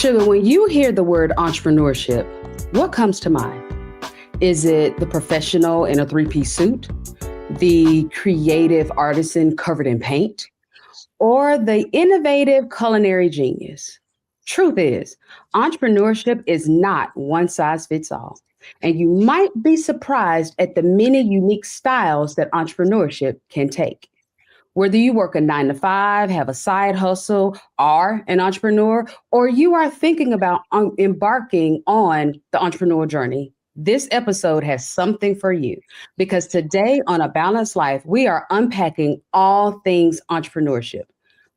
Sugar, when you hear the word entrepreneurship, what comes to mind? Is it the professional in a three-piece suit, the creative artisan covered in paint, or the innovative culinary genius? Truth is, entrepreneurship is not one size fits all. And you might be surprised at the many unique styles that entrepreneurship can take. Whether you work a 9 to 5, have a side hustle, are an entrepreneur, or you are thinking about embarking on the entrepreneurial journey, this episode has something for you. Because today on A Balanced Life, we are unpacking all things entrepreneurship,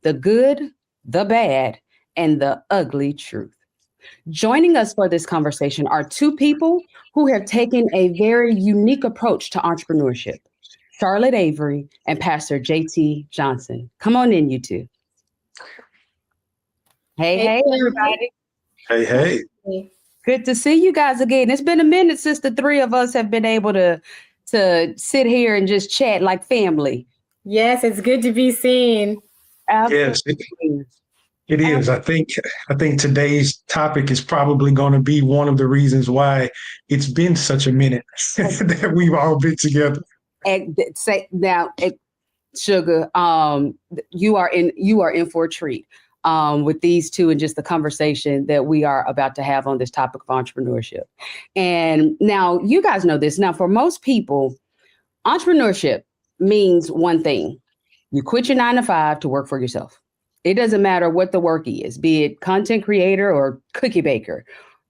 the good, the bad, and the ugly truth. Joining us for this conversation are two people who have taken a very unique approach to entrepreneurship. Charlotte Avery and Pastor JT Johnson. Come on in, you two. Hey, everybody. Hey. Good to see you guys again. It's been a minute since the three of us have been able to sit here and just chat like family. Yes, it's good to be seen. Yes, it is. I think today's topic is probably going to be one of the reasons why it's been such a minute that we've all been together. Sugar, you are in for a treat with these two and just the conversation that we are about to have on this topic of entrepreneurship. And now you guys know this. Now, for most people, entrepreneurship means one thing. You quit your 9 to 5 to work for yourself. It doesn't matter what the work is, be it content creator or cookie baker.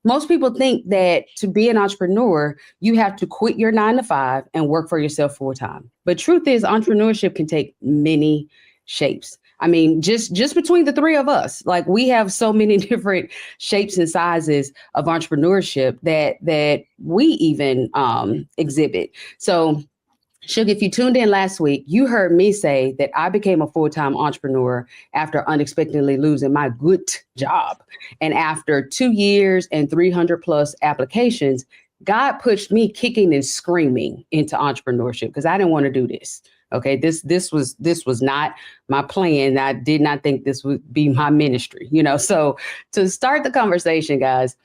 Most people think that to be an entrepreneur, you have to quit your 9 to 5 and work for yourself full time. But truth is, entrepreneurship can take many shapes. I mean, just between the three of us, like we have so many different shapes and sizes of entrepreneurship that we even exhibit. So, Sugar, if you tuned in last week, you heard me say that I became a full-time entrepreneur after unexpectedly losing my good job. And after 2 years and 300 plus applications, God pushed me kicking and screaming into entrepreneurship because I didn't want to do this. Okay, this was not my plan. I did not think this would be my ministry, So to start the conversation, guys,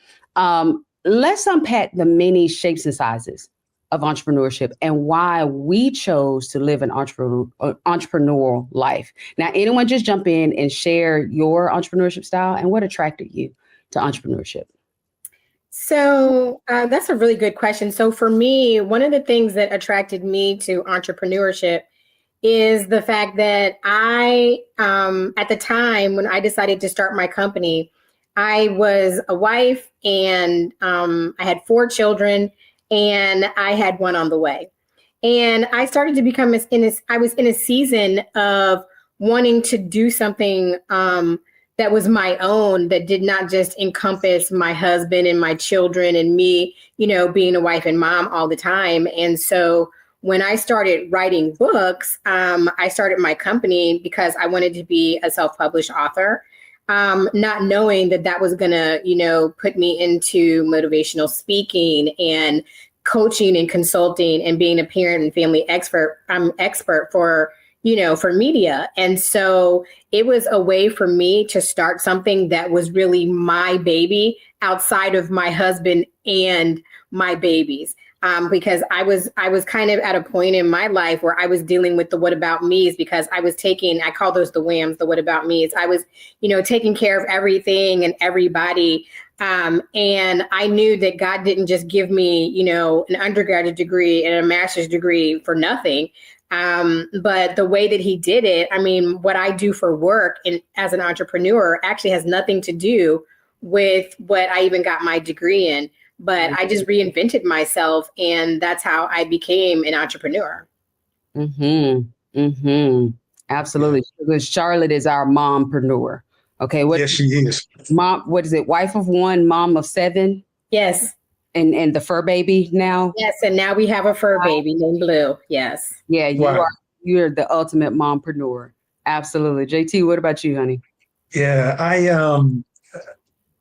let's unpack the many shapes and sizes of entrepreneurship and why we chose to live an entrepreneurial life. Now, anyone just jump in and share your entrepreneurship style and what attracted you to entrepreneurship? So that's a really good question. So for me, one of the things that attracted me to entrepreneurship is the fact that I, at the time when I decided to start my company, I was a wife and I had 4 children. And I had one on the way. And I started to become, I was in a season of wanting to do something that was my own, that did not just encompass my husband and my children and me, being a wife and mom all the time. And so when I started writing books, I started my company because I wanted to be a self-published author. Not knowing that was going to, put me into motivational speaking and coaching and consulting and being a parent and family expert. I'm expert for media. And so it was a way for me to start something that was really my baby outside of my husband and my babies. Because I was kind of at a point in my life where I was dealing with the what about me's because I call those the whams, the what about me's. I was, taking care of everything and everybody. And I knew that God didn't just give me, an undergraduate degree and a master's degree for nothing. But the way that he did it, I mean, what I do for work and as an entrepreneur actually has nothing to do with what I even got my degree in. But I just reinvented myself, and that's how I became an entrepreneur. Absolutely. Because Charlotte is our mompreneur. Okay. Yes, she is. Mom, what is it? Wife of 1, mom of 7. Yes. And the fur baby now. Yes. And now we have a fur baby named Blue. Yes. Yeah. You're the ultimate mompreneur. Absolutely. JT, what about you, honey? Yeah,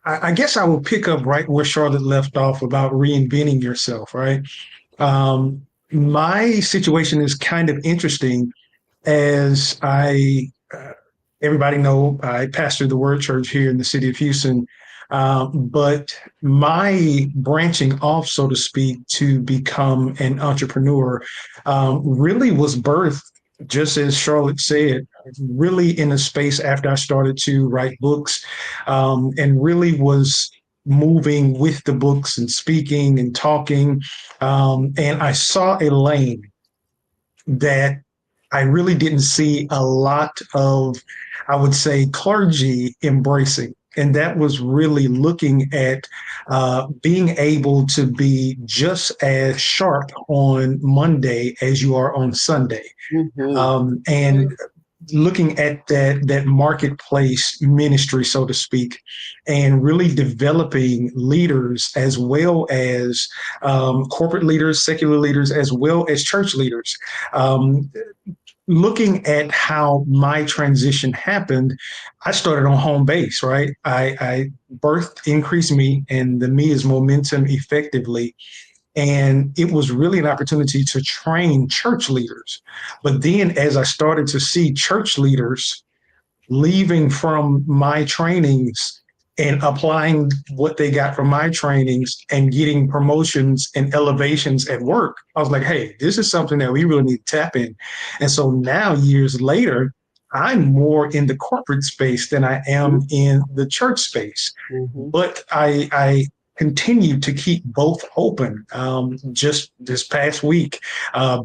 I guess I will pick up right where Charlotte left off about reinventing yourself, right? My situation is kind of interesting as everybody know, I pastor the Word Church here in the city of Houston. But my branching off, so to speak, to become an entrepreneur really was birthed, just as Charlotte said, really in a space after I started to write books, and really was moving with the books and speaking and talking. And I saw a lane that I really didn't see a lot of, I would say, clergy embracing. And that was really looking at being able to be just as sharp on Monday as you are on Sunday. And looking at that marketplace ministry, so to speak, and really developing leaders as well as corporate leaders, secular leaders, as well as church leaders. Looking at how my transition happened, I started on home base, right? I birthed Increase Me, and the Me is momentum effectively. And it was really an opportunity to train church leaders. But then as I started to see church leaders leaving from my trainings and applying what they got from my trainings and getting promotions and elevations at work, I was like, hey, this is something that we really need to tap in. And so now, years later, I'm more in the corporate space than I am in the church space. But I continue to keep both open. Just this past week,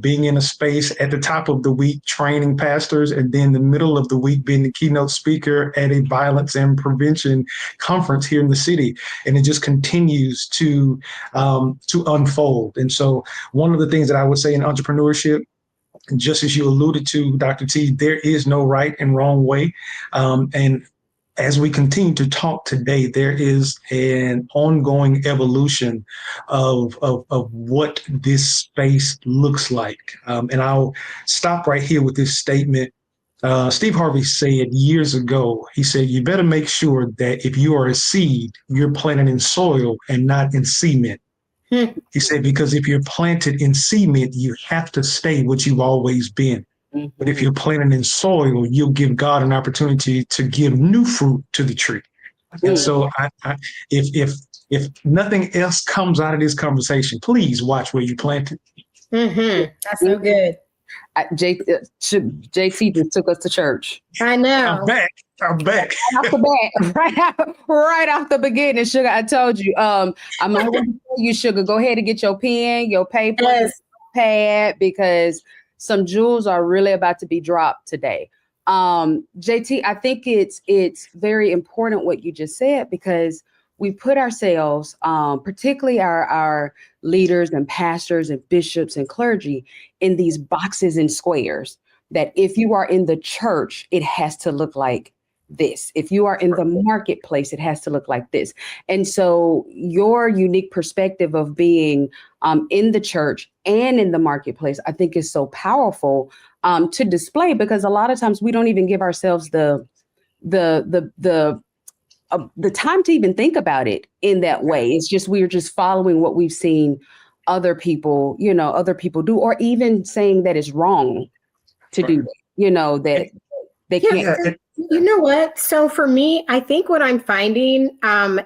being in a space at the top of the week, training pastors, and then the middle of the week being the keynote speaker at a violence and prevention conference here in the city. And it just continues to unfold. And so one of the things that I would say in entrepreneurship, just as you alluded to, Dr. T, there is no right and wrong way. And as we continue to talk today, there is an ongoing evolution of what this space looks like. And I'll stop right here with this statement. Steve Harvey said years ago, he said, you better make sure that if you are a seed, you're planted in soil and not in cement. He said, because if you're planted in cement, you have to stay what you've always been. But if you're planted in soil, you'll give God an opportunity to give new fruit to the tree. And so if nothing else comes out of this conversation, please watch where you planted. That's so good. JT just took us to church. I know. I'm back. Right off the bat, right off the beginning, Sugar. I told you. I'm going to tell you, Sugar, go ahead and get your pen, your paper, your pad, because some jewels are really about to be dropped today. JT, I think it's very important what you just said, because we put ourselves, particularly our leaders and pastors and bishops and clergy, in these boxes and squares that if you are in the church, it has to look like this. If you are in the marketplace, it has to look like this. And so your unique perspective of being in the church and in the marketplace, I think is so powerful to display, because a lot of times we don't even give ourselves the time to even think about it in that way. It's just, we're just following what we've seen other people do, or even saying that it's wrong to do that, that they can't. You know what? So for me, I think what I'm finding,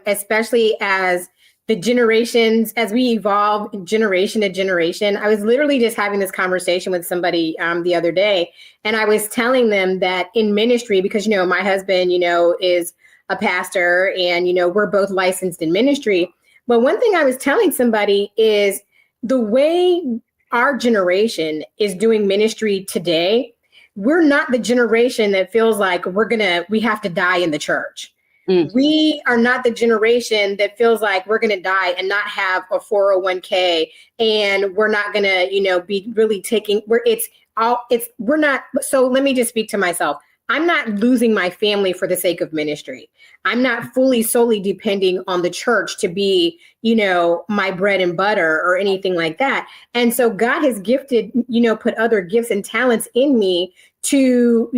especially as the generations, as we evolve generation to generation, I was literally just having this conversation with somebody the other day, and I was telling them that in ministry, because, my husband, is a pastor, and, we're both licensed in ministry. But one thing I was telling somebody is the way our generation is doing ministry today, we're not the generation that feels like we have to die in the church. We are not the generation that feels like we're going to die and not have a 401k, and we're not going to, be really we're not. So let me just speak to myself. I'm not losing my family for the sake of ministry. I'm not solely depending on the church to be, my bread and butter or anything like that. And so God has gifted, put other gifts and talents in me to,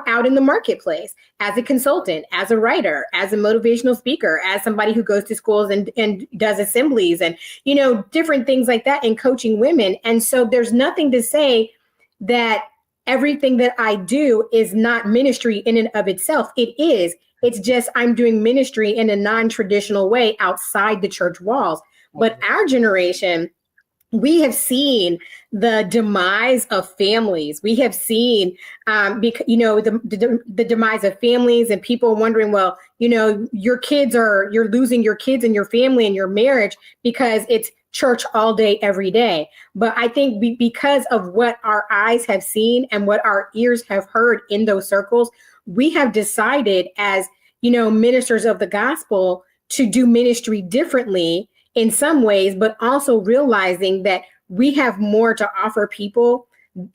out in the marketplace, as a consultant, as a writer, as a motivational speaker, as somebody who goes to schools and does assemblies and, different things like that, and coaching women. And so there's nothing to say that everything that I do is not ministry in and of itself. It is. It's just I'm doing ministry in a non-traditional way outside the church walls. But our generation, we have seen the demise of families. We have seen, the demise of families and people wondering, well, you're losing your kids and your family and your marriage because it's church all day, every day. But I think because of what our eyes have seen and what our ears have heard in those circles, we have decided as, ministers of the gospel to do ministry differently in some ways, but also realizing that we have more to offer people,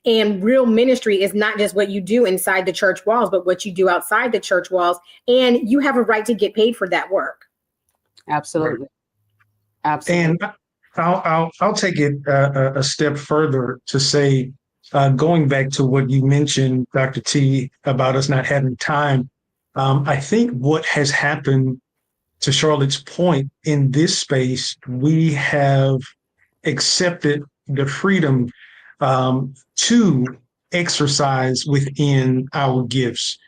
and real ministry is not just what you do inside the church walls, but what you do outside the church walls. And you have a right to get paid for that work. Absolutely. Absolutely. And I'll take it a step further to say, going back to what you mentioned, Dr. T, about us not having time. I think what has happened, to Charlotte's point, in this space, we have accepted the freedom to exercise within our gifts.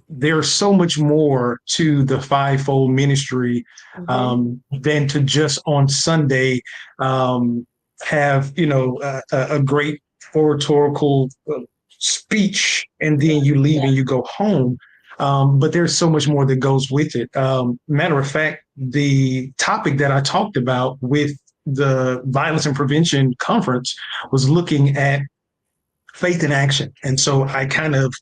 There's so much more to the fivefold ministry than to just on Sunday have a great oratorical speech and then you leave and you go home. But there's so much more that goes with it. Matter of fact, the topic that I talked about with the Violence and Prevention Conference was looking at faith in action. And so I kind of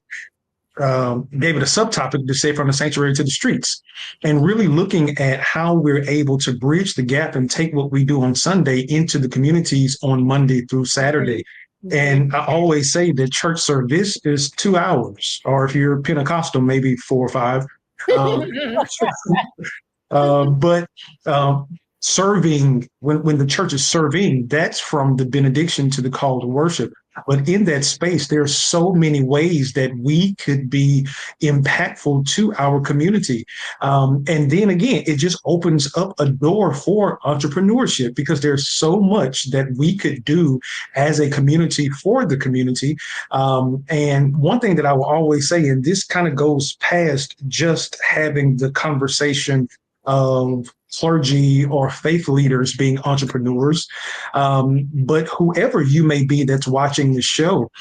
gave it a subtopic to say from the sanctuary to the streets, and really looking at how we're able to bridge the gap and take what we do on Sunday into the communities on Monday through Saturday. And I always say that church service is 2 hours, or if you're Pentecostal, maybe 4 or 5. But serving, when the church is serving, that's from the benediction to the call to worship. But in that space, there are so many ways that we could be impactful to our community. And then again, it just opens up a door for entrepreneurship, because there's so much that we could do as a community for the community. And one thing that I will always say, and this kind of goes past just having the conversation of clergy or faith leaders being entrepreneurs, but whoever you may be that's watching the show,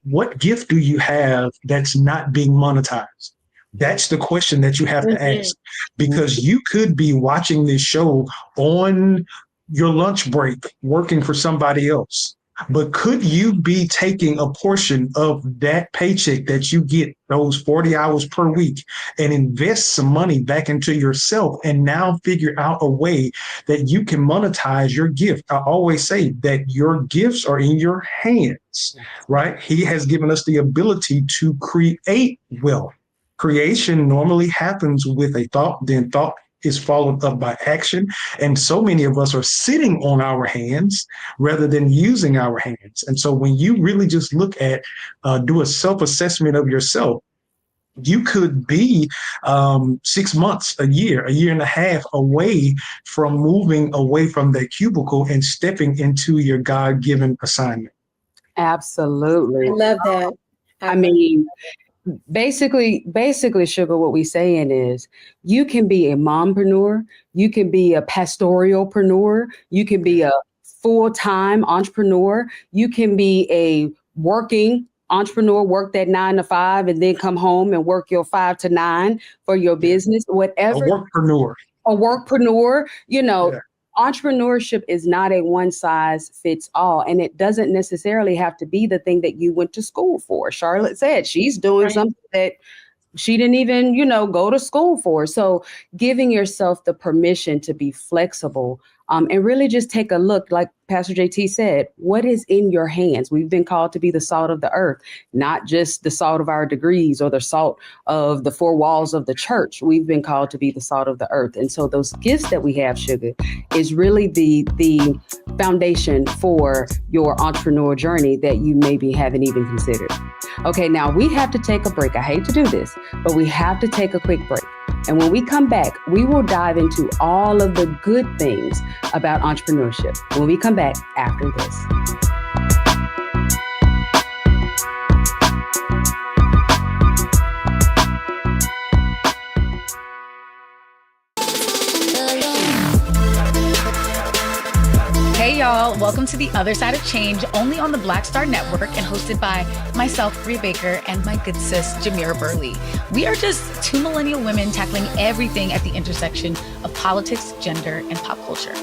what gift do you have that's not being monetized? That's the question that you have to ask, because you could be watching this show on your lunch break, working for somebody else. But could you be taking a portion of that paycheck that you get, those 40 hours per week, and invest some money back into yourself and now figure out a way that you can monetize your gift? I always say that your gifts are in your hands, right? He has given us the ability to create wealth. Creation normally happens with a thought, then thought is followed up by action. And so many of us are sitting on our hands rather than using our hands. And so when you really just look at, do a self-assessment of yourself, you could be 6 months, a year and a half away from moving away from that cubicle and stepping into your God-given assignment. I Absolutely. love that. I mean, basically, Sugar, what we saying is you can be a mompreneur, you can be a pastoralpreneur, you can be a full-time entrepreneur, you can be a working entrepreneur, work that 9 to 5 and then come home and work your 5 to 9 for your business, whatever. A workpreneur, Entrepreneurship is not a one size fits all, and it doesn't necessarily have to be the thing that you went to school for. Charlotte said she's doing something that she didn't even, go to school for. So giving yourself the permission to be flexible and really just take a look, like Pastor JT said, what is in your hands? We've been called to be the salt of the earth, not just the salt of our degrees or the salt of the 4 walls of the church. We've been called to be the salt of the earth. And so those gifts that we have, Sugar, is really the foundation for your entrepreneur journey that you maybe haven't even considered. Okay, now we have to take a break. I hate to do this, but we have to take a quick break. And when we come back, we will dive into all of the good things about entrepreneurship when we come back after this. y'all. Welcome to The Other Side of Change, only on the Black Star Network and hosted by myself, Bria Baker, and my good sis, Jamira Burley. We are just two millennial women tackling everything at the intersection of politics, gender, and pop culture.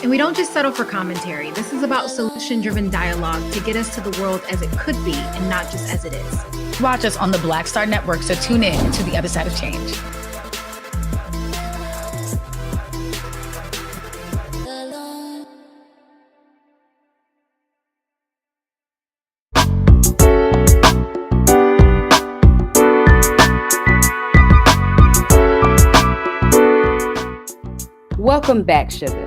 And we don't just settle for commentary. This is about solution-driven dialogue to get us to the world as it could be and not just as it is. Watch us on the Black Star Network, so tune in to The Other Side of Change. Welcome back, Sugar.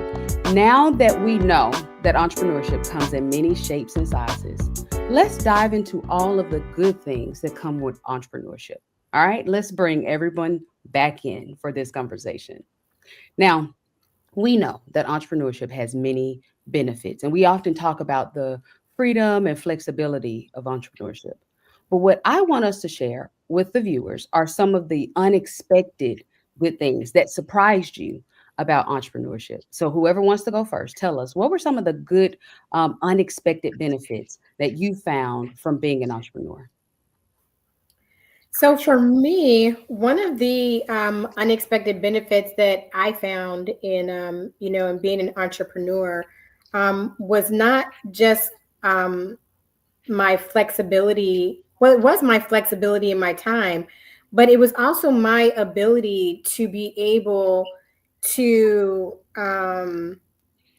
Now that we know that entrepreneurship comes in many shapes and sizes, let's dive into all of the good things that come with entrepreneurship. All right, let's bring everyone back in for this conversation. Now, we know that entrepreneurship has many benefits, and we often talk about the freedom and flexibility of entrepreneurship. But what I want us to share with the viewers are some of the unexpected good things that surprised you about entrepreneurship. So whoever wants to go first, tell us, what were some of the good, unexpected benefits that you found from being an entrepreneur? So for me, one of the unexpected benefits that I found in, in being an entrepreneur was not just my flexibility. Well, it was my flexibility in my time, but it was also my ability to be able to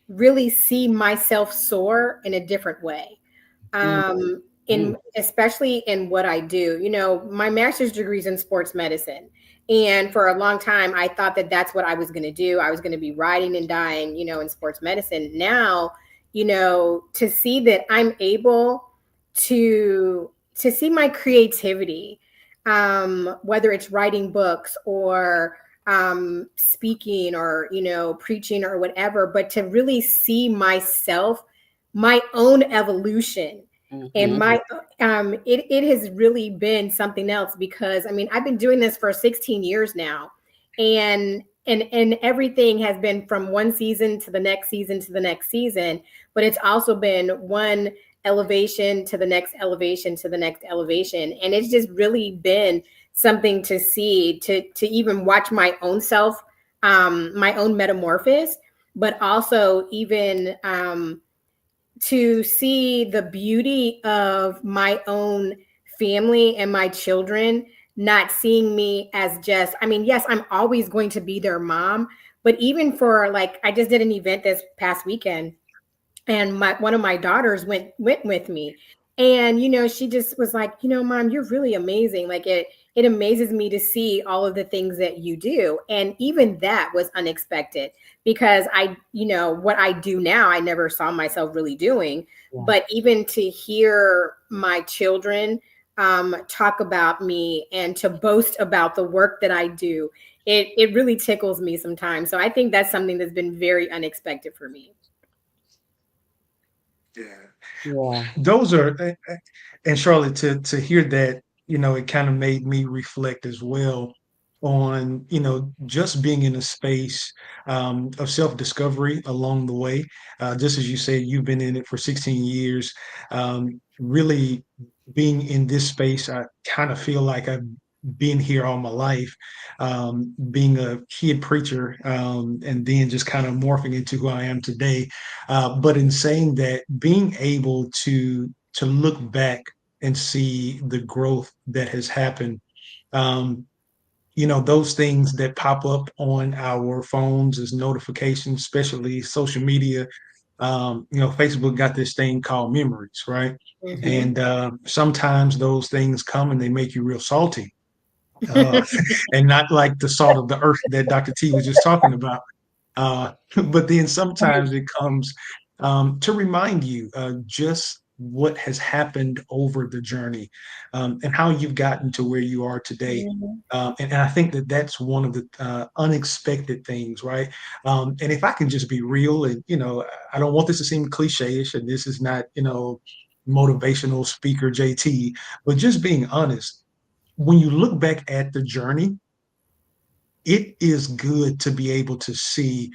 really see myself soar in a different way. Especially in what I do. You know, my master's degree is in sports medicine. And for a long time, I thought that that's what I was going to do. I was going to be riding and dying, in sports medicine. Now, to see that I'm able to see my creativity, whether it's writing books or speaking or, preaching or whatever, but to really see myself, my own evolution. And it has really been something else, because I've been doing this for 16 years now, and everything has been from one season to the next season to the next season, but it's also been one elevation to the next elevation to the next elevation. And it's just really been something to see, to even watch my own self, my own metamorphosis, but also even to see the beauty of my own family and my children, not seeing me as just, yes, I'm always going to be their mom, but even for I just did an event this past weekend, and one of my daughters went with me. And, she just was like, Mom, you're really amazing. It amazes me to see all of the things that you do. And even that was unexpected, because what I do now, I never saw myself really doing. Yeah. But even to hear my children talk about me and to boast about the work that I do, it really tickles me sometimes. So I think that's something that's been very unexpected for me. Yeah. Those are, and Charlotte, to hear that, it kind of made me reflect as well on, just being in a space of self-discovery along the way. Just as you said, you've been in it for 16 years. Really being in this space, I kind of feel like I've been here all my life, being a kid preacher, and then just kind of morphing into who I am today. But in saying that, being able to look back and see the growth that has happened, those things that pop up on our phones as notifications, especially social media. Facebook got this thing called memories, right? Mm-hmm. And sometimes those things come and they make you real salty. And not like the salt of the earth that Dr. T was just talking about. But then sometimes it comes to remind you just what has happened over the journey, and how you've gotten to where you are today. And I think that that's one of the unexpected things, right? And if I can just be real, and, I don't want this to seem cliche-ish, and this is not, motivational speaker JT, but just being honest. When you look back at the journey, it is good to be able to see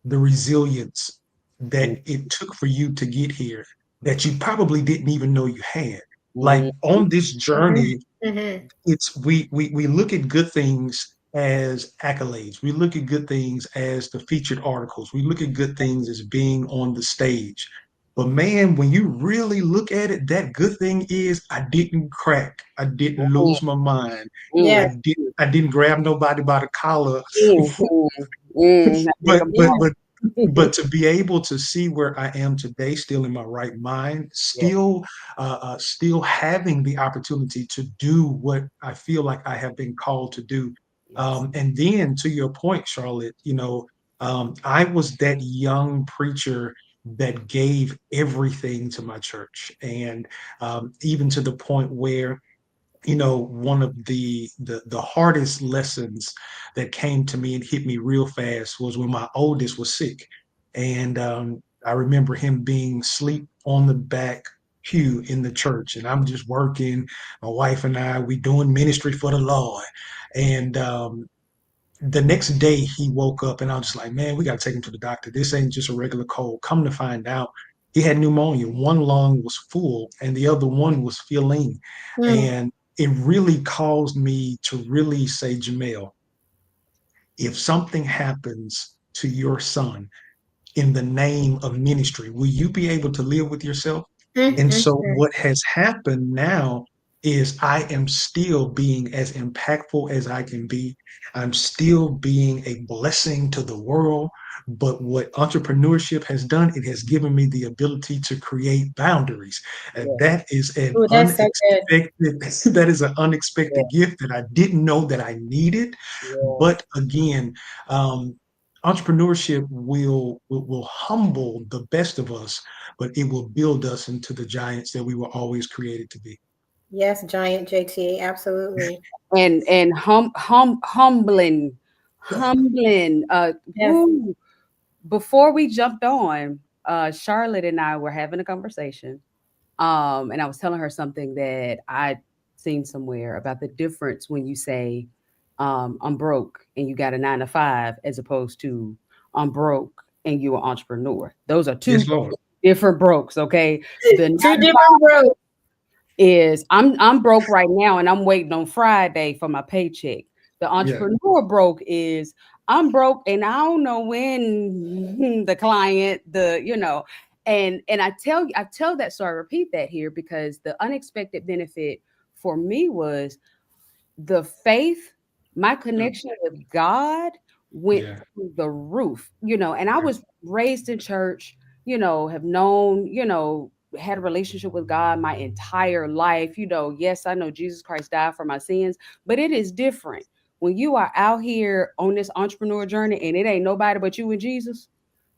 the resilience that it took for you to get here that you probably didn't even know you had. Like Mhm. on this journey, Mm-hmm. it's we look at good things as accolades. We look at good things as the featured articles. We look at good things as being on the stage. But man, when you really look at it, that good thing is I didn't crack. I didn't lose my mind. Mm, Yes. I didn't grab nobody by the collar. mm, I think but I'm but Yeah. but but to be able to see where I am today, still in my right mind, Yeah. still having the opportunity to do what I feel like I have been called to do. Yes. And then to your point, Charlotte, I was that young preacher that gave everything to my church, and even to the point where one of the hardest lessons that came to me and hit me real fast was when my oldest was sick, and I remember him being asleep on the back pew in the church, and I'm just working. My wife and we doing ministry for the Lord, and the next day he woke up, and I was just like, man, we got to take him to the doctor. This ain't just a regular cold. Come to find out, he had pneumonia. One lung was full, and the other one was filling, Mm. and it really caused me to really say, Jamel, if something happens to your son in the name of ministry, will you be able to live with yourself? And Mm-hmm. so what has happened now is I am still being as impactful as I can be. I'm still being a blessing to the world. But what entrepreneurship has done, it has given me the ability to create boundaries. And Yeah. that is an Oh, that's so good. unexpected, that is an Yeah. unexpected gift that I didn't know that I needed. Yes. But again, um, entrepreneurship will humble the best of us, but it will build us into the giants that we were always created to be. Yes, giant JT, absolutely. And humbling. Yes. Before we jumped on, Charlotte and I were having a conversation. And I was telling her something that I'd seen somewhere about the difference when you say, I'm broke and you got a 9 to 5, as opposed to I'm broke and you're an entrepreneur. Those are two Yes, Lord. different brokes. Okay. The 9 Two to 5 different roads. is I'm broke right now and I'm waiting on Friday for my paycheck. The Yeah, entrepreneur broke is I'm broke and I don't know when the client, and I tell that, so I repeat that here because the unexpected benefit for me was the faith, my connection with God went yeah, through the roof, and I yeah, was raised in church, have known, had a relationship with God my entire life. Yes, I know Jesus Christ died for my sins, but it is different when you are out here on this entrepreneur journey and it ain't nobody but you and Jesus.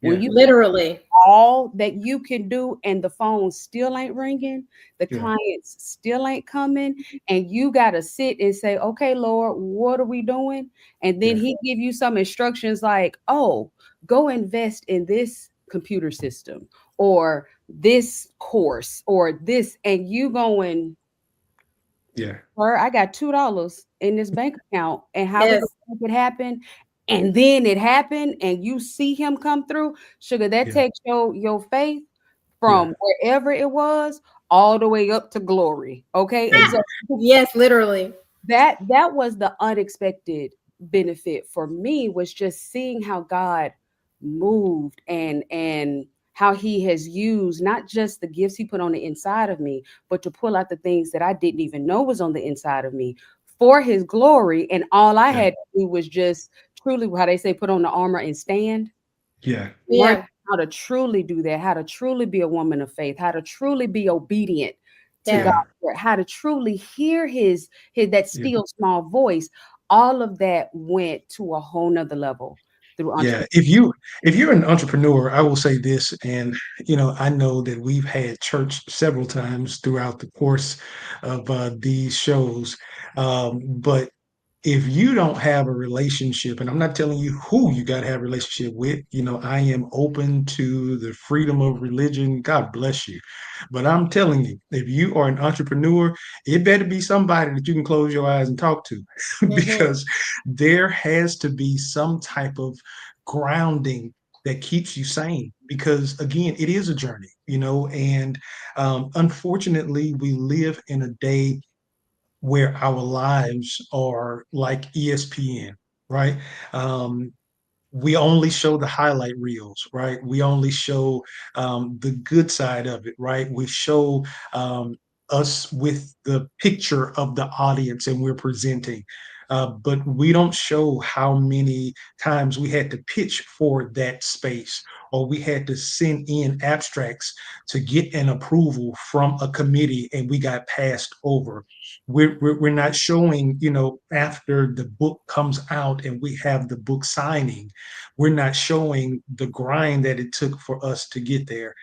When yeah, you Literally. all that you can do and the phone still ain't ringing, the yeah, clients still ain't coming, and you got to sit and say, okay, Lord, what are we doing? And then yeah, he give you some instructions like, oh, go invest in this computer system or this course or this, and you going, yeah, sir, I got $2 in this bank account, and how we Yes. gonna make it happen? And then it happened, and you see him come through. Sugar, that yeah, takes your faith yeah, from wherever it was all the way up to glory. Okay. And yeah, so Yes, literally. that was the unexpected benefit for me, was just seeing how God moved and how he has used not just the gifts he put on the inside of me, but to pull out the things that I didn't even know was on the inside of me for his glory. And all I yeah, had to do was just truly, how they say, put on the armor and stand. yeah, Learn Yeah. how to truly do that, how to truly be a woman of faith, how to truly be obedient to Yeah. God, yeah, how to truly hear his that yeah. still small voice. All of that went to a whole nother level through Yeah, entrepreneurship. if you're an entrepreneur, I will say this, and I know that we've had church several times throughout the course of these shows, but if you don't have a relationship, and I'm not telling you who you got to have a relationship with, I am open to the freedom of religion. God bless you. But I'm telling you, if you are an entrepreneur, it better be somebody that you can close your eyes and talk to Mm-hmm. because there has to be some type of grounding that keeps you sane, because again, it is a journey, and unfortunately, we live in a day where our lives are like ESPN, right? Um, we only show the highlight reels, right? We only show the good side of it, right? We show us with the picture of the audience and we're presenting. But we don't show how many times we had to pitch for that space, or we had to send in abstracts to get an approval from a committee and we got passed over. We're not showing, after the book comes out and we have the book signing, we're not showing the grind that it took for us to get there.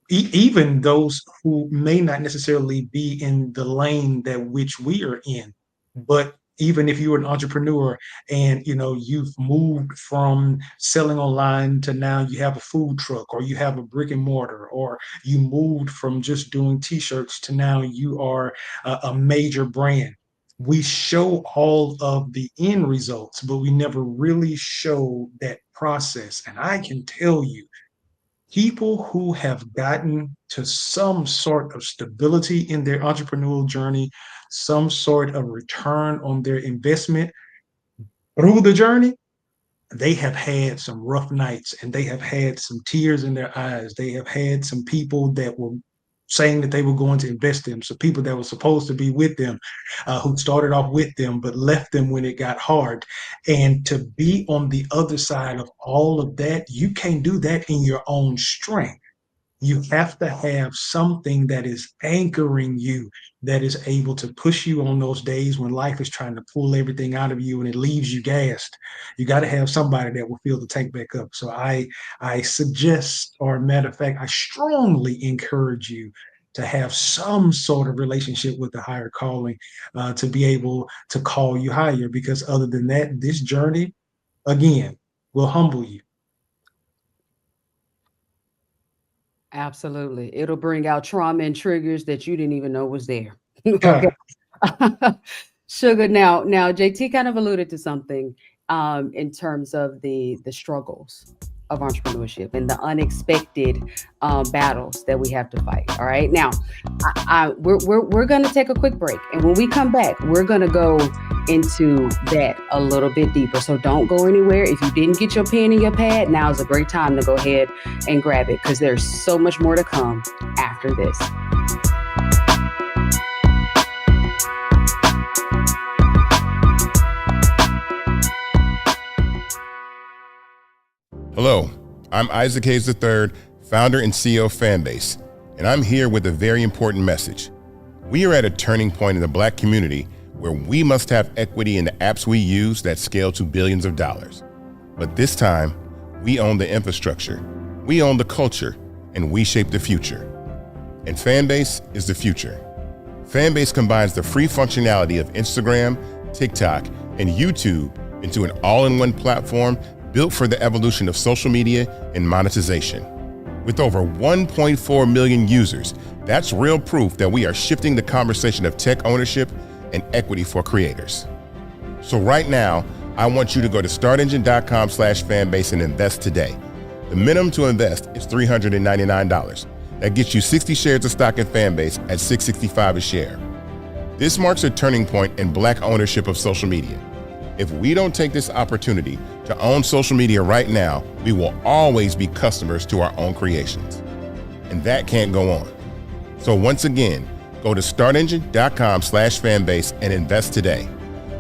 Even those who may not necessarily be in the lane that which we are in, but even if you're an entrepreneur and you've moved from selling online to now you have a food truck, or you have a brick and mortar, or you moved from just doing t-shirts to now you are a major brand, we show all of the end results, but we never really show that process. And I can tell you, people who have gotten to some sort of stability in their entrepreneurial journey, some sort of return on their investment through the journey, they have had some rough nights and they have had some tears in their eyes. They have had some people that were saying that they were going to invest in, so people that were supposed to be with them, who started off with them but left them when it got hard. And to be on the other side of all of that, you can't do that in your own strength. You have to have something that is anchoring you, that is able to push you on those days when life is trying to pull everything out of you and it leaves you gassed. You got to have somebody that will fill the tank back up. So I suggest, or matter of fact, I strongly encourage you to have some sort of relationship with the higher calling, to be able to call you higher, because other than that, this journey, again, will humble you. Absolutely. It'll bring out trauma and triggers that you didn't even know was there. Okay. Sugar. Now JT kind of alluded to something in terms of the struggles of entrepreneurship and the unexpected battles that we have to fight. All right. Now, we're going to take a quick break, and when we come back, we're going to go into that a little bit deeper. So don't go anywhere. If you didn't get your pen and your pad, now is a great time to go ahead and grab it, because there's so much more to come after this. Hello, I'm Isaac Hayes III, founder and CEO of Fanbase, and I'm here with a very important message. We are at a turning point in the Black community where we must have equity in the apps we use that scale to billions of dollars. But this time, we own the infrastructure, we own the culture, and we shape the future. And Fanbase is the future. Fanbase combines the free functionality of Instagram, TikTok, and YouTube into an all-in-one platform built for the evolution of social media and monetization. With over 1.4 million users, that's real proof that we are shifting the conversation of tech ownership and equity for creators. So right now, I want you to go to startengine.com/fanbase and invest today. The minimum to invest is $399. That gets you 60 shares of stock in Fanbase at $665 a share. This marks a turning point in Black ownership of social media. If we don't take this opportunity to own social media right now, we will always be customers to our own creations. And that can't go on. So once again, go to startengine.com/fanbase and invest today.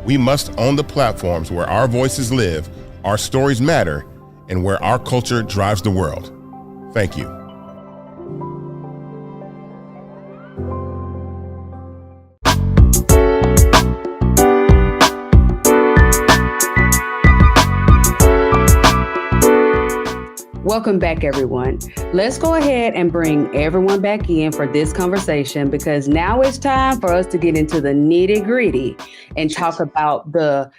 We must own the platforms where our voices live, our stories matter, and where our culture drives the world. Thank you. Welcome back, everyone. Let's go ahead and bring everyone back in for this conversation, because now it's time for us to get into the nitty-gritty and talk about the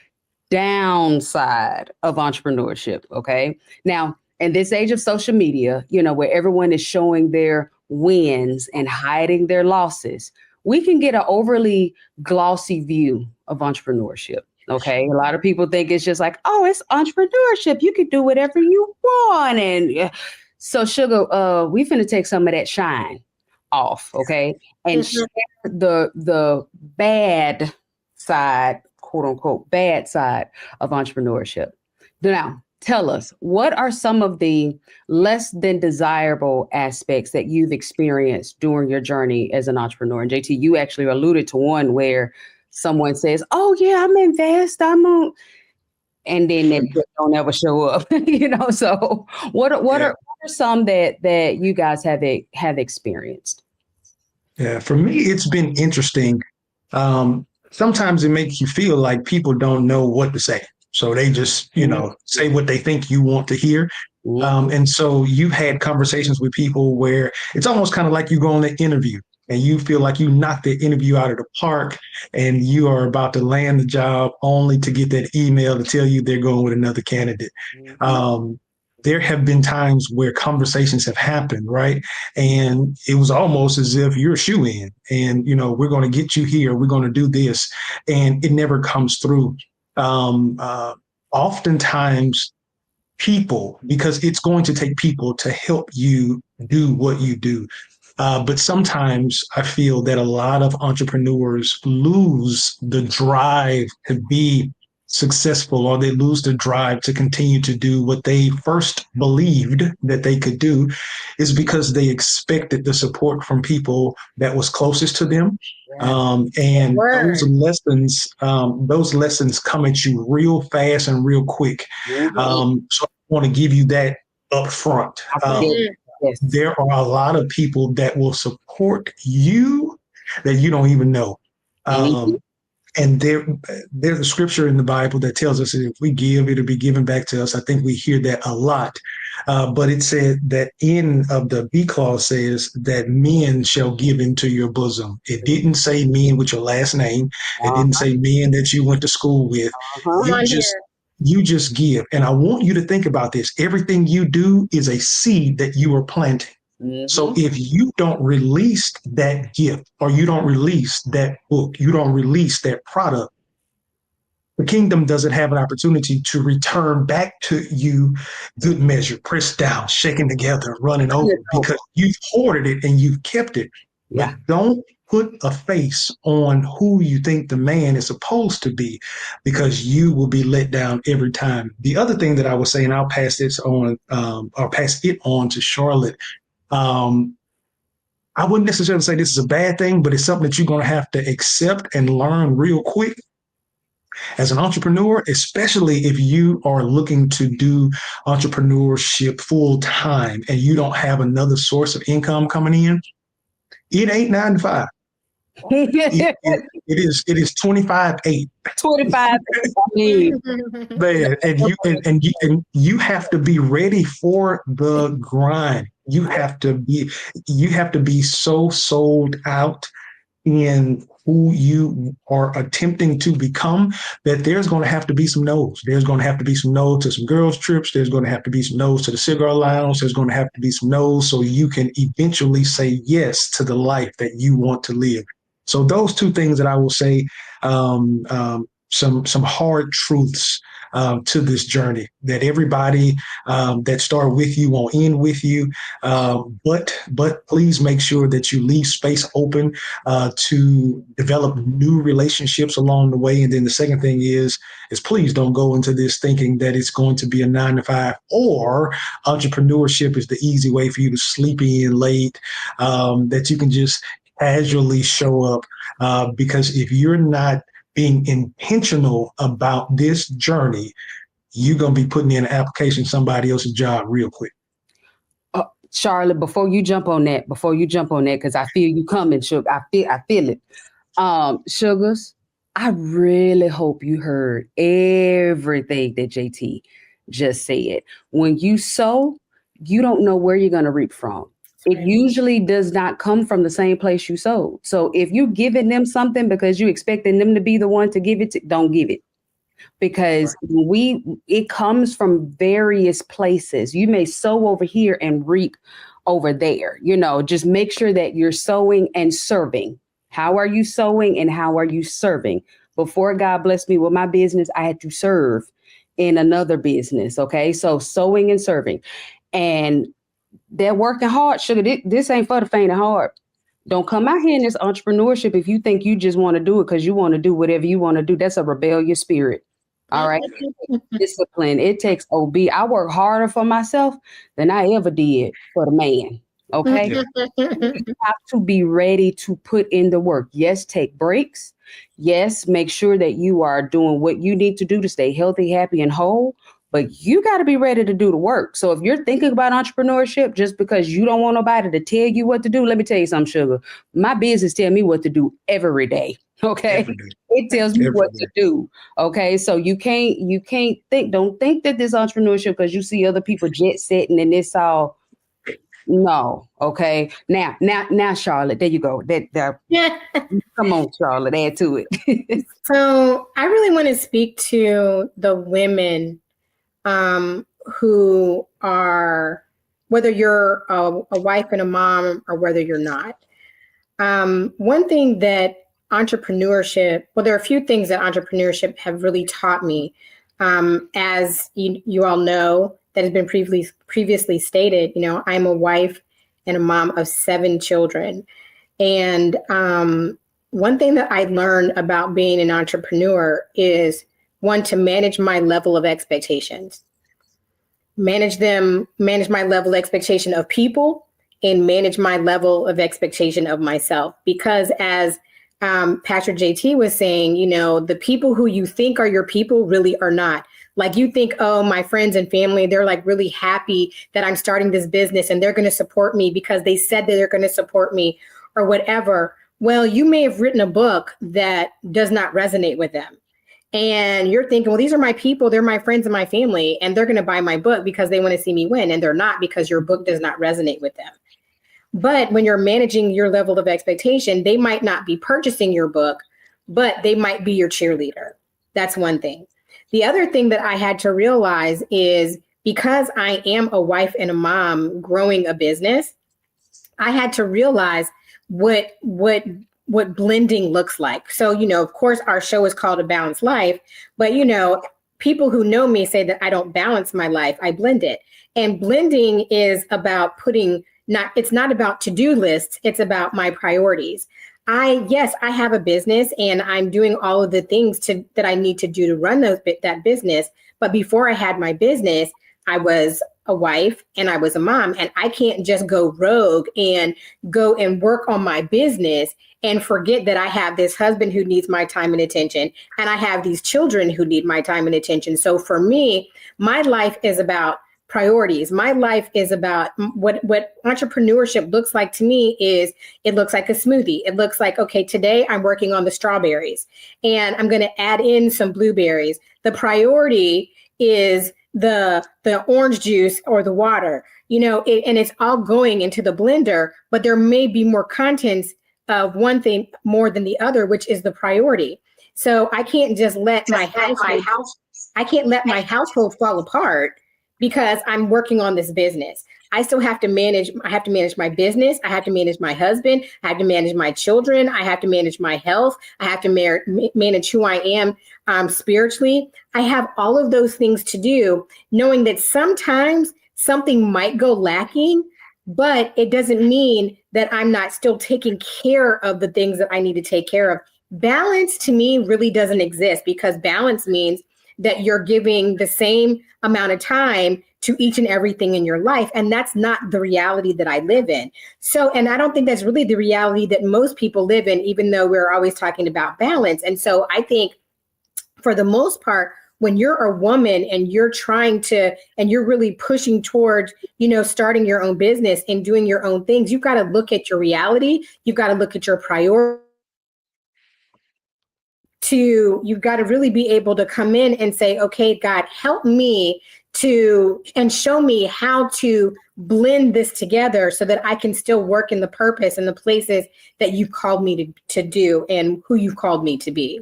downside of entrepreneurship. Okay. Now, in this age of social media, where everyone is showing their wins and hiding their losses, we can get an overly glossy view of entrepreneurship. Okay. A lot of people think it's just like, oh, it's entrepreneurship. You can do whatever you want. And so Sugar, we finna take some of that shine off. Okay. And share the bad side, quote unquote, bad side of entrepreneurship. Now, tell us, what are some of the less than desirable aspects that you've experienced during your journey as an entrepreneur? And JT, you actually alluded to one where someone says, oh yeah, I'm invest, and then they don't ever show up, so what are some that you guys have experienced? Yeah, for me, it's been interesting. Sometimes it makes you feel like people don't know what to say. So they just, say what they think you want to hear. And so you've had conversations with people where it's almost kind of like you go on an interview and you feel like you knocked the interview out of the park and you are about to land the job only to get that email to tell you they're going with another candidate. There have been times where conversations have happened, right? And it was almost as if you're a shoo-in and, we're going to get you here. We're going to do this. And it never comes through. Oftentimes people, because it's going to take people to help you do what you do. But sometimes I feel that a lot of entrepreneurs lose the drive to be successful, or they lose the drive to continue to do what they first believed that they could do, is because they expected the support from people that was closest to them. And those lessons come at you real fast and real quick. So I want to give you that up front. There are a lot of people that will support you that you don't even know. And there's a scripture in the Bible that tells us that if we give, it'll be given back to us. I think we hear that a lot. But it said that in of the B clause says that men shall give into your bosom. It didn't say men with your last name. It didn't say men that you went to school with. You just give. And I want you to think about this. Everything you do is a seed that you are planting. So if you don't release that gift, or you don't release that book, you don't release that product, the kingdom doesn't have an opportunity to return back to you good measure, pressed down, shaken together, running over, because you've hoarded it and you've kept it. But don't put a face on who you think the man is supposed to be, because you will be let down every time. The other thing that I was saying, I'll pass this on, or pass it on to Charlotte. I wouldn't necessarily say this is a bad thing, but it's something that you're going to have to accept and learn real quick as an entrepreneur, especially if you are looking to do entrepreneurship full time and you don't have another source of income coming in. It ain't 9 to 5. It is 25/8. 25. Man, and you have to be ready for the grind. You have to be so sold out in who you are attempting to become that there's going to have to be some no's. There's going to have to be some no's to some girls' trips. There's going to have to be some no's to the cigar lounge. There's going to have to be some no's so you can eventually say yes to the life that you want to live. So those two things that I will say, some hard truths to this journey, that everybody that start with you won't end with you. But please make sure that you leave space open to develop new relationships along the way. And then the second thing is please don't go into this thinking that it's going to be a 9 to 5, or entrepreneurship is the easy way for you to sleep in late, that you can just casually show up, because if you're not being intentional about this journey, you're going to be putting in an application somebody else's job real quick. Charlotte, before you jump on that, because I feel you coming, Sugar. I feel it. Sugars, I really hope you heard everything that JT just said. When you sow, you don't know where you're going to reap from. It usually does not come from the same place you sowed. So if you're giving them something because you're expecting them to be the one to give it to, don't give it. Because it comes from various places. You may sow over here and reap over there. Just make sure that you're sowing and serving. How are you sowing and how are you serving? Before God blessed me with my business, I had to serve in another business. Okay. So sewing and serving. And they're working hard. Sugar, this ain't for the faint of heart. Don't come out here in this entrepreneurship if you think you just want to do it because you want to do whatever you want to do. That's a rebellious spirit. All right. Discipline. It takes OB. I work harder for myself than I ever did for the man. Okay. You have to be ready to put in the work. Yes, take breaks. Yes, make sure that you are doing what you need to do to stay healthy, happy, and whole. But you got to be ready to do the work. So if you're thinking about entrepreneurship just because you don't want nobody to tell you what to do, let me tell you something, Sugar. My business tell me what to do every day. Okay. Every day. It tells me what to do. Okay. So you can't don't think that this entrepreneurship because you see other people jet setting and it's all. No. Okay. Now, Charlotte, there you go. Come on, Charlotte, add to it. So I really want to speak to the women who are, whether you're a wife and a mom or whether you're not. One thing that entrepreneurship, well, there are a few things that entrepreneurship have really taught me. As you all know, that has been previously stated, I'm a wife and a mom of 7 children. And one thing that I learned about being an entrepreneur is one, to manage my level of expectations, manage my level of expectation of people, and manage my level of expectation of myself. Because as Pastor JT was saying, the people who you think are your people really are not. Like you think, oh, my friends and family, they're like really happy that I'm starting this business and they're going to support me because they said that they're going to support me or whatever. Well, you may have written a book that does not resonate with them. And you're thinking, well, these are my people, they're my friends and my family, and they're going to buy my book because they want to see me win. And they're not, because your book does not resonate with them. But when you're managing your level of expectation, they might not be purchasing your book, but they might be your cheerleader. That's one thing. The other thing that I had to realize is, because I am a wife and a mom growing a business, I had to realize what blending looks like. So, of course, our show is called A Balanced Life, but, people who know me say that I don't balance my life, I blend it. And blending is about it's not about to-do lists, it's about my priorities. I have a business and I'm doing all of the things that I need to do to run that business. But before I had my business, I was a wife and I was a mom, and I can't just go rogue and go and work on my business and forget that I have this husband who needs my time and attention, and I have these children who need my time and attention. So for me, my life is about priorities. My life is about what entrepreneurship looks like to me is, it looks like a smoothie. It looks like, okay, today I'm working on the strawberries and I'm going to add in some blueberries. The priority is the orange juice or the water, and it's all going into the blender, but there may be more contents of one thing more than the other, which is the priority. So I can't just let my household fall apart because I'm working on this business. I still have to manage my business. I have to manage my husband. I have to manage my children. I have to manage my health. I have to manage who I am spiritually. I have all of those things to do, knowing that sometimes something might go lacking, but it doesn't mean that I'm not still taking care of the things that I need to take care of. Balance to me really doesn't exist, because balance means that you're giving the same amount of time to each and everything in your life. And that's not the reality that I live in. So, and I don't think that's really the reality that most people live in, even though we're always talking about balance. And so I think for the most part, when you're a woman and you're you're really pushing towards, starting your own business and doing your own things, you've got to look at your reality. You've got to look at your priority. You've got to really be able to come in and say, okay, God, help me and show me how to blend this together so that I can still work in the purpose and the places that you've called me to do and who you've called me to be.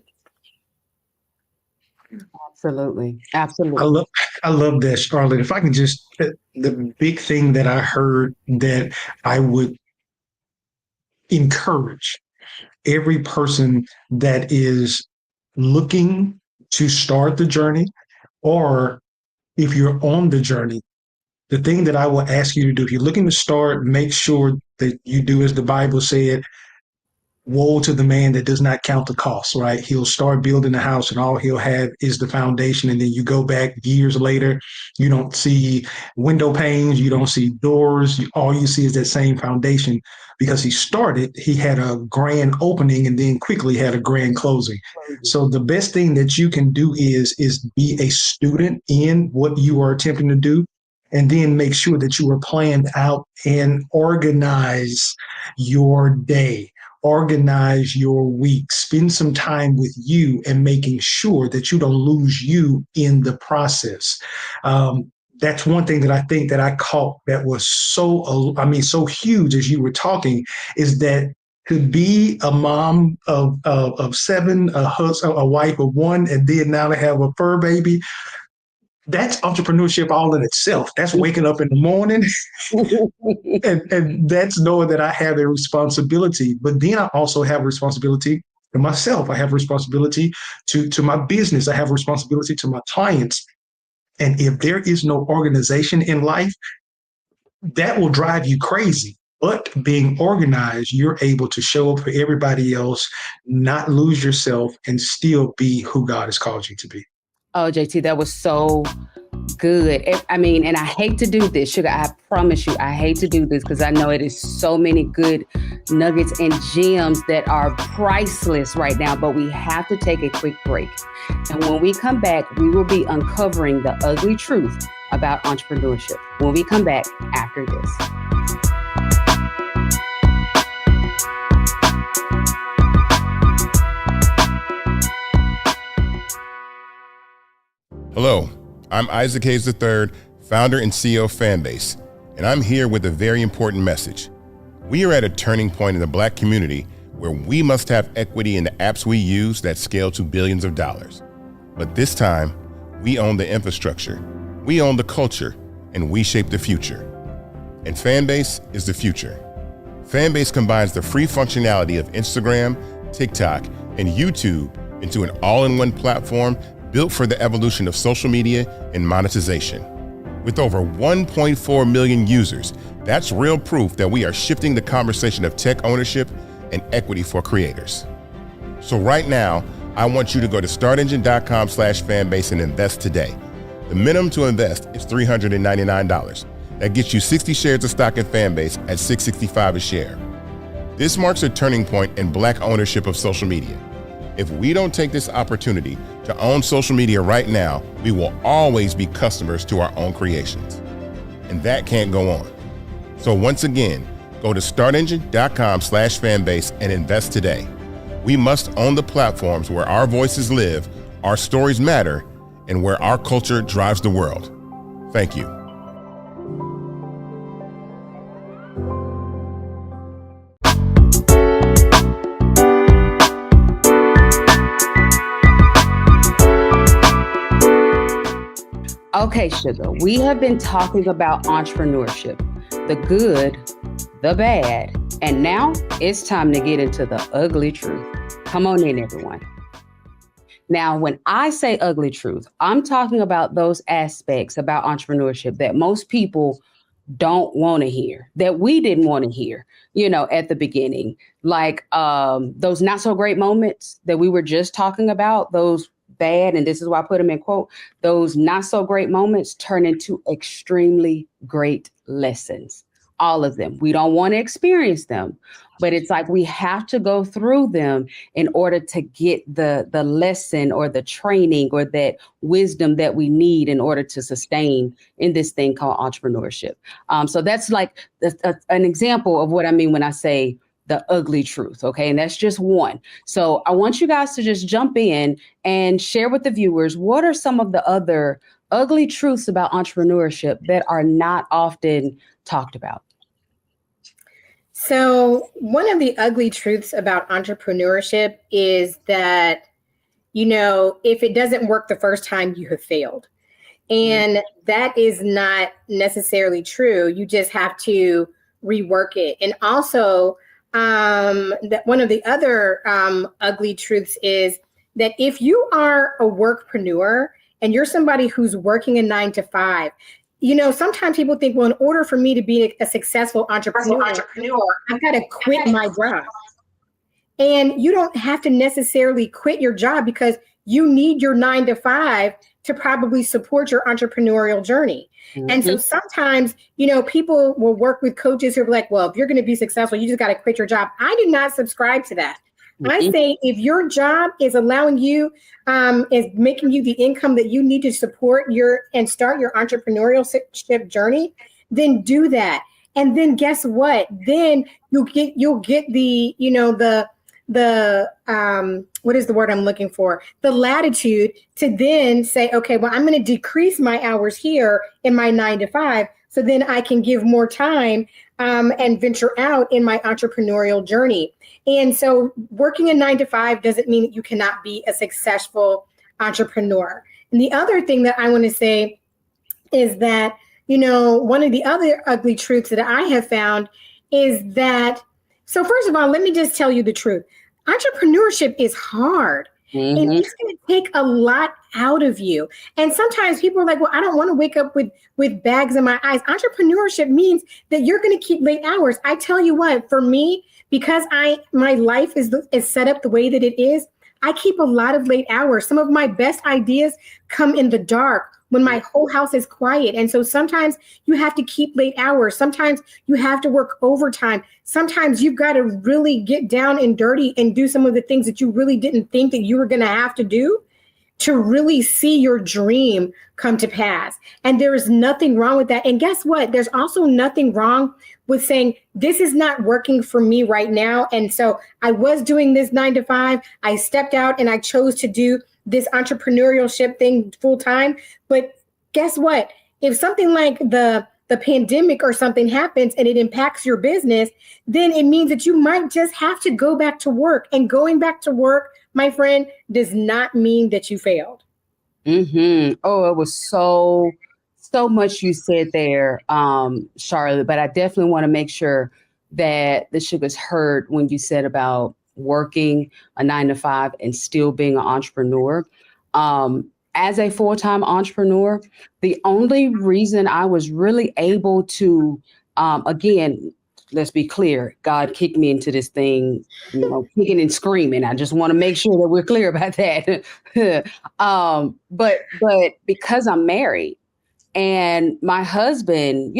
Absolutely. I love that, Charlotte. If I can just, the big thing that I heard that I would encourage every person that is looking to start the journey, or if you're on the journey, the thing that I will ask you to do, if you're looking to start, make sure that you do as the Bible said, woe to the man that does not count the cost, right? He'll start building the house and all he'll have is the foundation. And then you go back years later, you don't see window panes, you don't see doors. All you see is that same foundation, because he had a grand opening and then quickly had a grand closing. So the best thing that you can do is be a student in what you are attempting to do, and then make sure that you are planned out and organize your day. Organize your week, spend some time with you and making sure that you don't lose you in the process. That's one thing that I think that I caught that was so huge as you were talking, is that to be a mom of seven, a wife of one, and then now to have a fur baby. That's entrepreneurship all in itself. That's waking up in the morning and that's knowing that I have a responsibility. But then I also have a responsibility to myself. I have a responsibility to my business. I have a responsibility to my clients. And if there is no organization in life, that will drive you crazy. But being organized, you're able to show up for everybody else, not lose yourself, and still be who God has called you to be. Oh, JT, that was so good. And I hate to do this, Sugar. I promise you, I hate to do this because I know it is so many good nuggets and gems that are priceless right now, but we have to take a quick break. And when we come back, we will be uncovering the ugly truth about entrepreneurship when we come back after this. Hello, I'm Isaac Hayes III, founder and CEO of Fanbase, and I'm here with a very important message. We are at a turning point in the Black community where we must have equity in the apps we use that scale to billions of dollars. But this time, we own the infrastructure, we own the culture, and we shape the future. And Fanbase is the future. Fanbase combines the free functionality of Instagram, TikTok, and YouTube into an all-in-one platform built for the evolution of social media and monetization. With over 1.4 million users, that's real proof that we are shifting the conversation of tech ownership and equity for creators. So right now, I want you to go to startengine.com/fanbase and invest today. The minimum to invest is $399. That gets you 60 shares of stock in Fanbase at $665 a share. This marks a turning point in Black ownership of social media. If we don't take this opportunity to own social media right now, we will always be customers to our own creations. And that can't go on. So once again, go to startengine.com/fanbase and invest today. We must own the platforms where our voices live, our stories matter, and where our culture drives the world. Thank you. Okay, Sugar, we have been talking about entrepreneurship, the good, the bad, and now it's time to get into the ugly truth. Come on in, everyone. Now, when I say ugly truth, I'm talking about those aspects about entrepreneurship that most people don't want to hear, that we didn't want to hear, at the beginning, like those not so great moments that we were just talking about, those bad, and this is why I put them in quote, those not so great moments turn into extremely great lessons. All of them. We don't want to experience them, but it's like we have to go through them in order to get the lesson or the training or that wisdom that we need in order to sustain in this thing called entrepreneurship. So that's like an example of what I mean when I say the ugly truth. Okay. And that's just one. So I want you guys to just jump in and share with the viewers, what are some of the other ugly truths about entrepreneurship that are not often talked about? So one of the ugly truths about entrepreneurship is that, if it doesn't work the first time, you have failed. And that is not necessarily true. You just have to rework it. And also, that one of the other ugly truths is that if you are a workpreneur and you're somebody who's working a 9 to 5, sometimes people think, well, in order for me to be a successful entrepreneur, I've got to quit my job. And you don't have to necessarily quit your job, because you need your 9 to 5 to probably support your entrepreneurial journey. Mm-hmm. And so sometimes, people will work with coaches who are like, well, if you're going to be successful, you just got to quit your job. I do not subscribe to that. Mm-hmm. I say, if your job is allowing you, is making you the income that you need to support and start your entrepreneurship journey, then do that. And then guess what? Then you'll get what is the word I'm looking for? The latitude to then say, okay, well, I'm going to decrease my hours here in my 9 to 5. So then I can give more time and venture out in my entrepreneurial journey. And so working a 9 to 5 doesn't mean that you cannot be a successful entrepreneur. And the other thing that I want to say is that, one of the other ugly truths that I have found is that, so first of all, let me just tell you the truth. Entrepreneurship is hard. Mm-hmm. And it's going to take a lot out of you. And sometimes people are like, well, I don't want to wake up with bags in my eyes. Entrepreneurship means that you're going to keep late hours. I tell you what, for me, because my life is set up the way that it is, I keep a lot of late hours. Some of my best ideas come in the dark, when my whole house is quiet. And so sometimes you have to keep late hours. Sometimes you have to work overtime. Sometimes you've got to really get down and dirty and do some of the things that you really didn't think that you were going to have to do to really see your dream come to pass. And there is nothing wrong with that. And guess what? There's also nothing wrong with saying, this is not working for me right now. And so I was doing this 9 to 5. I stepped out and I chose to do this entrepreneurship thing full time. But guess what? If something like the pandemic or something happens and it impacts your business, then it means that you might just have to go back to work. And going back to work, my friend, does not mean that you failed. Mm-hmm. Oh, it was so much you said there, Charlotte, but I definitely want to make sure that the sugars heard when you said about working a 9 to 5 and still being an entrepreneur. As a full-time entrepreneur, the only reason I was really able to, again, let's be clear, God kicked me into this thing, kicking and screaming. I just want to make sure that we're clear about that. But because I'm married and my husband,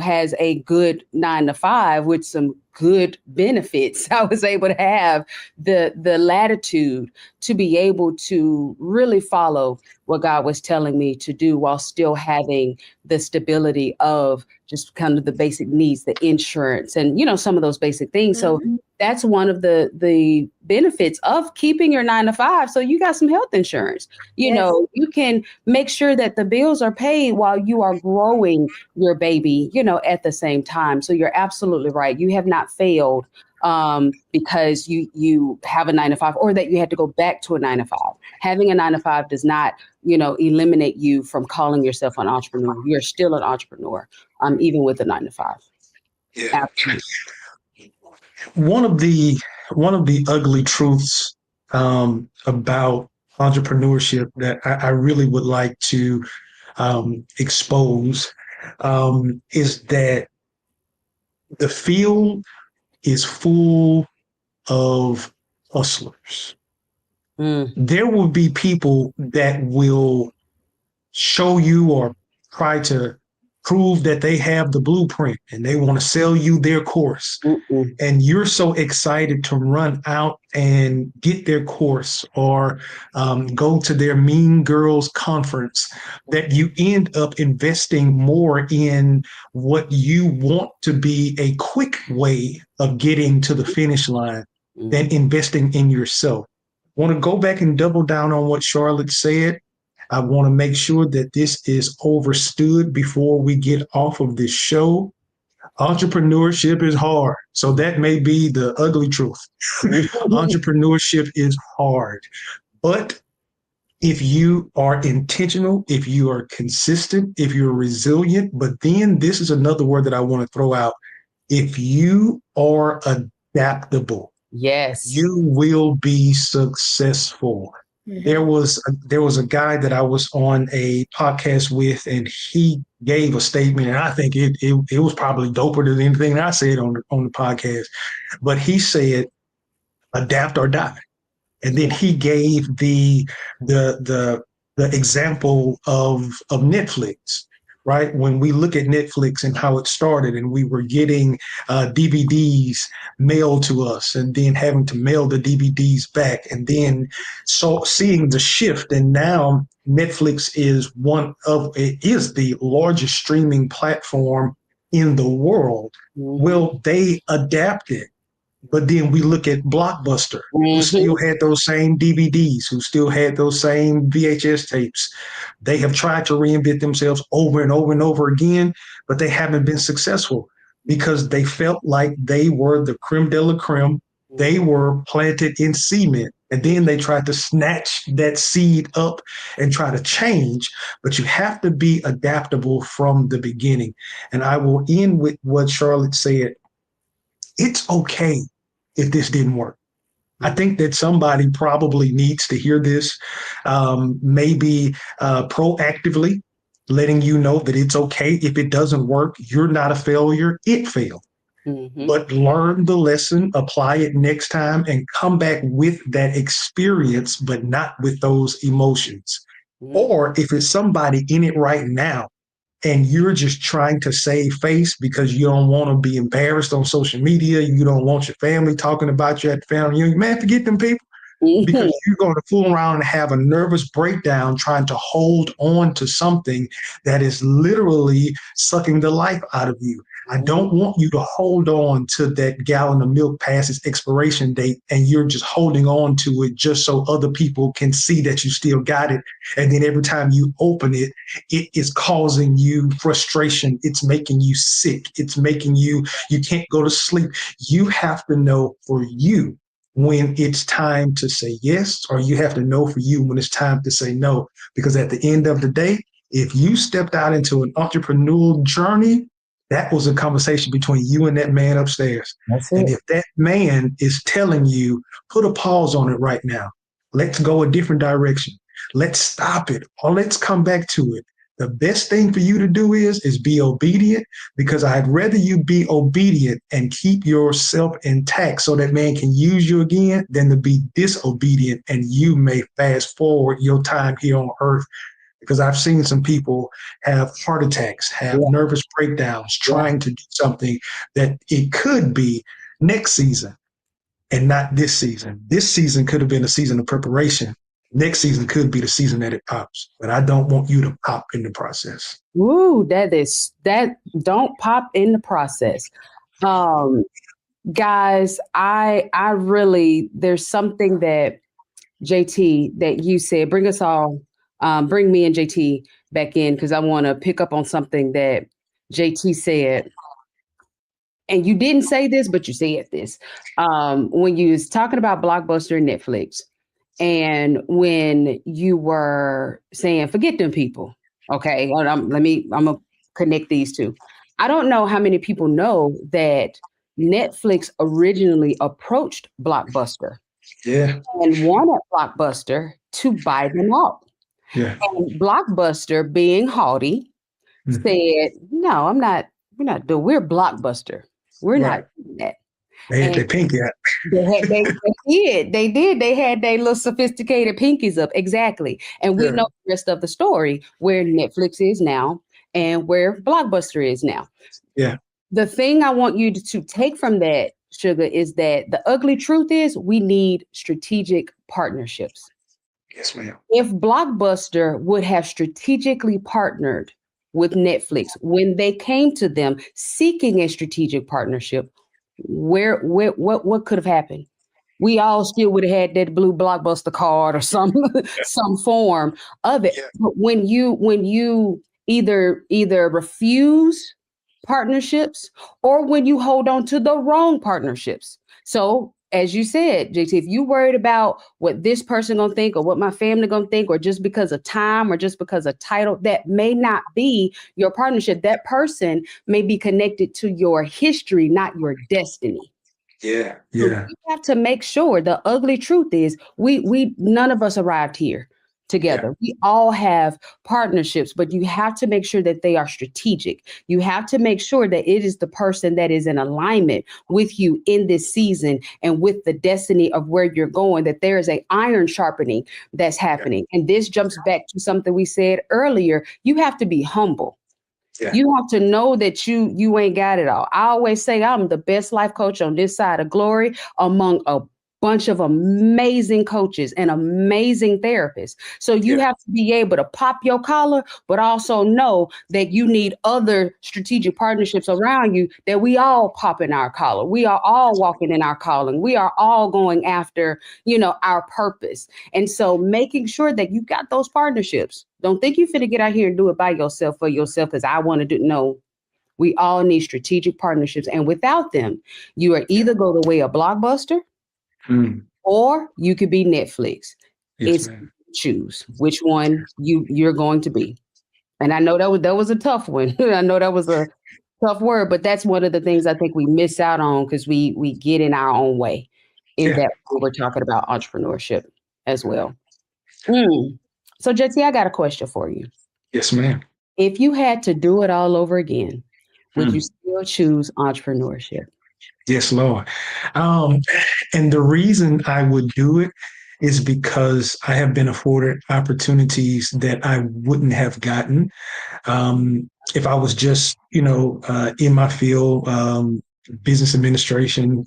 has a good 9 to 5 with some good benefits, I was able to have the latitude to be able to really follow what God was telling me to do while still having the stability of just kind of the basic needs, the insurance and, some of those basic things. Mm-hmm. So that's one of the benefits of keeping your 9 to 5. So you got some health insurance, yes. You can make sure that the bills are paid while you are growing your baby, at the same time. So you're absolutely right. You have not failed because you have a 9 to 5 or that you had to go back to a 9 to 5. Having a 9 to 5 does not, eliminate you from calling yourself an entrepreneur. You're still an entrepreneur, even with a 9 to 5. Yeah. Absolutely. One of the ugly truths about entrepreneurship that I really would like to expose is that the field is full of hustlers. There will be people that will show you or try to prove that they have the blueprint and they want to sell you their course. Mm-mm. And you're so excited to run out and get their course or go to their Mean Girls conference that you end up investing more in what you want to be a quick way of getting to the finish line than investing in yourself. I want to go back and double down on what Charlotte said. I want to make sure that this is overstood before we get off of this show. Entrepreneurship is hard. So that may be the ugly truth. Entrepreneurship is hard. But if you are intentional, if you are consistent, if you're resilient, but then this is another word that I want to throw out. If you are adaptable, yes, you will be successful. There was a guy that I was on a podcast with, and he gave a statement, and I think it was probably doper than anything I said on the podcast. But he said, "Adapt or die," and then he gave the example of Netflix. Right, when we look at Netflix and how it started, and we were getting DVDs mailed to us, and then having to mail the DVDs back, and then seeing the shift, and now Netflix is the largest streaming platform in the world. Well, they adapted. But then we look at Blockbuster, who still had those same DVDs, who still had those same VHS tapes. They have tried to reinvent themselves over and over and over again, but they haven't been successful because they felt like they were the creme de la creme. They were planted in cement. And then they tried to snatch that seed up and try to change. But you have to be adaptable from the beginning. And I will end with what Charlotte said. It's okay if this didn't work. I think that somebody probably needs to hear this, maybe proactively letting you know that it's okay if it doesn't work. You're not a failure. It failed. But learn the lesson, apply it next time, and come back with that experience, but not with those emotions. Or if it's somebody in it right now, and you're just trying to save face because you don't want to be embarrassed on social media, you don't want your family talking about you at the family reunion, man, forget them people. Because you're going to fool around and have a nervous breakdown trying to hold on to something that is literally sucking the life out of you. I don't want you to hold on to that gallon of milk past its expiration date and you're just holding on to it just so other people can see that you still got it. And then every time you open it, it is causing you frustration. It's making you sick. It's making you can't go to sleep. You have to know for you when it's time to say yes, or you have to know for you when it's time to say no. Because at the end of the day, if you stepped out into an entrepreneurial journey, that was a conversation between you and that man upstairs. That's it. And if that man is telling you, put a pause on it right now, let's go a different direction, let's stop it, or let's come back to it, the best thing for you to do is be obedient, because I'd rather you be obedient and keep yourself intact so that man can use you again than to be disobedient and you may fast forward your time here on earth. Because I've seen some people have heart attacks, have nervous breakdowns, trying to do something that it could be next season and not this season. This season could have been a season of preparation. Next season could be the season that it pops. But I don't want you to pop in the process. Ooh, that don't pop in the process. Guys, I really, there's something that JT, that you said, bring us all, bring me and JT back in, because I want to pick up on something that JT said. And you didn't say this, but you said this. When you was talking about Blockbuster and Netflix, and when you were saying, forget them people. Okay, I'm gonna connect these two. I don't know how many people know that Netflix originally approached Blockbuster and wanted Blockbuster to buy them out. Yeah. And Blockbuster, being haughty, said, no, we're Blockbuster. We're not doing that. They had their pinky out. They did. They had their little sophisticated pinkies up. Exactly. And we know the rest of the story, where Netflix is now and where Blockbuster is now. Yeah. The thing I want you to take from that, Sugar, is that the ugly truth is we need strategic partnerships. Yes, ma'am. If Blockbuster would have strategically partnered with Netflix when they came to them seeking a strategic partnership, what could have happened? We all still would have had that blue Blockbuster card or some form of it. Yeah. But when you either refuse partnerships or when you hold on to the wrong partnerships. So as you said, JT, if you worried about what this person gonna think or what my family gonna think, or just because of time or just because of title, that may not be your partnership. That person may be connected to your history, not your destiny. Yeah. So Yeah. we have to make sure. The ugly truth is we none of us arrived here together. Yeah. We all have partnerships, but you have to make sure that they are strategic. You have to make sure that it is the person that is in alignment with you in this season and with the destiny of where you're going, that there is an iron sharpening that's happening. And this jumps back to something we said earlier. You have to be humble. Yeah. You have to know that you ain't got it all. I always say I'm the best life coach on this side of glory among a bunch of amazing coaches and amazing therapists. So you have to be able to pop your collar, but also know that you need other strategic partnerships around you, that we all pop in our collar. We are all walking in our calling. We are all going after, our purpose. And so making sure that you got those partnerships. Don't think you finna get out here and do it by yourself for yourself because I want to do. No, we all need strategic partnerships. And without them, you are either go the way of Blockbuster, or you could be Netflix. Yes, It's choose which one you're going to be. And I know that was a tough one. I know that was a tough word, but that's one of the things I think we miss out on because we get in our own way that we're talking about entrepreneurship as well. So Jesse, I got a question for you. Yes, ma'am. If you had to do it all over again, would you still choose entrepreneurship? Yes, Lord. And the reason I would do it is because I have been afforded opportunities that I wouldn't have gotten if I was just, in my field, business administration,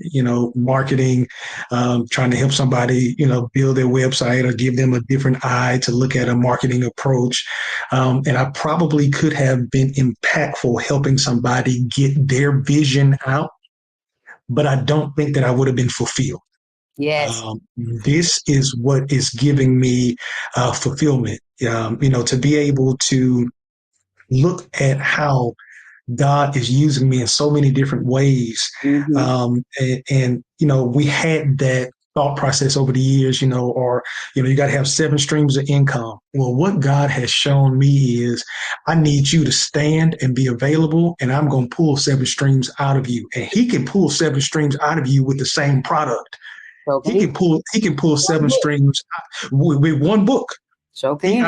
marketing, trying to help somebody, build their website or give them a different eye to look at a marketing approach. And I probably could have been impactful helping somebody get their vision out. But I don't think that I would have been fulfilled. Yes. This is what is giving me fulfillment, to be able to look at how God is using me in so many different ways. And we had that thought process over the years, you got to have 7 streams of income. Well, what God has shown me is I need you to stand and be available, and I'm going to pull 7 streams out of you. And he can pull 7 streams out of you with the same product. Okay. He can pull 7 streams with one book. Okay.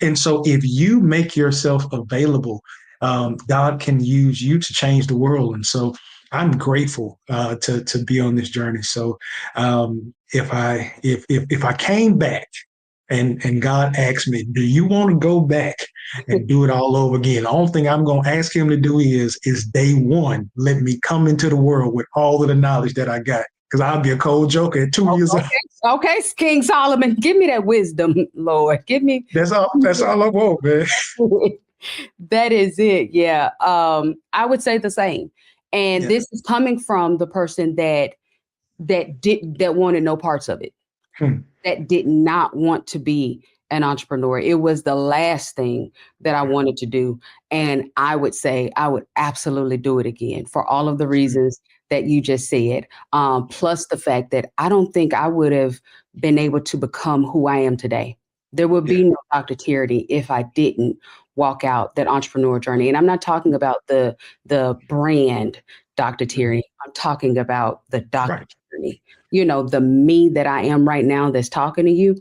And so if you make yourself available, God can use you to change the world. And so I'm grateful to be on this journey. So if I came back and God asked me, do you want to go back and do it all over again? The only thing I'm going to ask him to do is day one, let me come into the world with all of the knowledge that I got. Because I'll be a cold joker at 2 years old. Okay, King Solomon, give me that wisdom, Lord. Give me. That's all I want, man. That is it. Yeah. I would say the same. And this is coming from the person that wanted no parts of it, that did not want to be an entrepreneur. It was the last thing that I wanted to do. And I would say I would absolutely do it again for all of the reasons that you just said, plus the fact that I don't think I would have been able to become who I am today. There would be no Dr. Tierini if I didn't walk out that entrepreneur journey. And I'm not talking about the brand Dr. Tierini. I'm talking about the Dr. Tierini, the me that I am right now that's talking to you.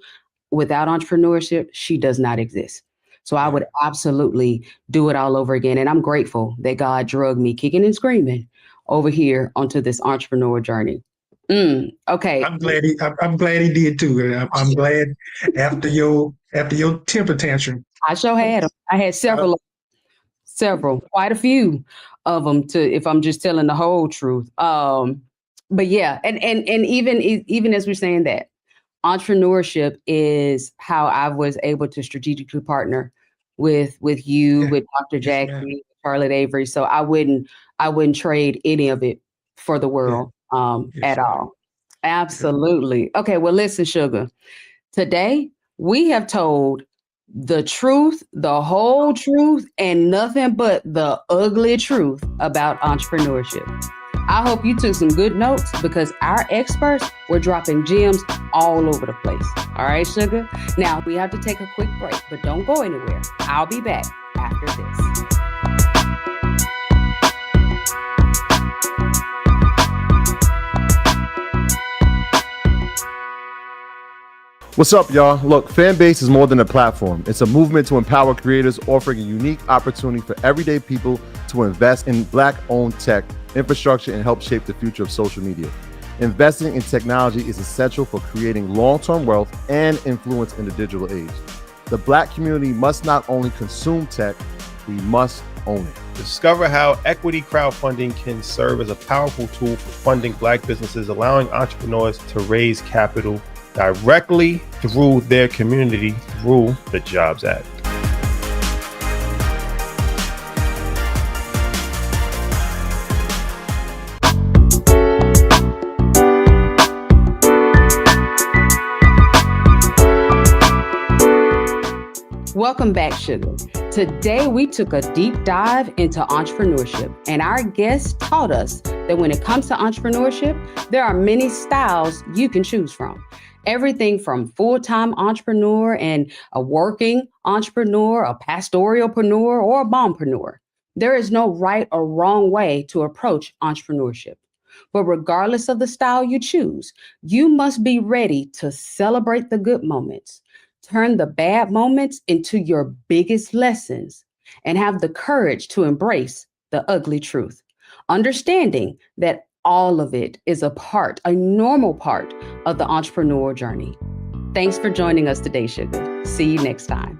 Without entrepreneurship, she does not exist. So I would absolutely do it all over again. And I'm grateful that God drugged me kicking and screaming over here onto this entrepreneur journey. Okay. I'm glad he did too. I'm glad after your temper tantrum. I sure had them. I had several, quite a few of them if I'm just telling the whole truth. But yeah, and even as we're saying that, entrepreneurship is how I was able to strategically partner with you, with Dr. Jackie, Charlotte Avery. So I wouldn't trade any of it for the world at all. Absolutely. Okay. Well, listen, Sugar, today we have told the truth, the whole truth, and nothing but the ugly truth about entrepreneurship. I hope you took some good notes because our experts were dropping gems all over the place. All right, Sugar. Now we have to take a quick break, but don't go anywhere. I'll be back after this. What's up, y'all? Look, Fanbase is more than a platform. It's a movement to empower creators, offering a unique opportunity for everyday people to invest in Black-owned tech, infrastructure, and help shape the future of social media. Investing in technology is essential for creating long-term wealth and influence in the digital age. The Black community must not only consume tech, we must own it. Discover how equity crowdfunding can serve as a powerful tool for funding Black businesses, allowing entrepreneurs to raise capital directly through their community through the Jobs Act. Welcome back, Sugar. Today, we took a deep dive into entrepreneurship, and our guest taught us that when it comes to entrepreneurship, there are many styles you can choose from. Everything from full-time entrepreneur and a working entrepreneur, a pastoralpreneur, or a bombpreneur. There is no right or wrong way to approach entrepreneurship. But regardless of the style you choose, you must be ready to celebrate the good moments, turn the bad moments into your biggest lessons, and have the courage to embrace the ugly truth, understanding that all of it is a normal part of the entrepreneurial journey. Thanks for joining us today, Sugar. See you next time.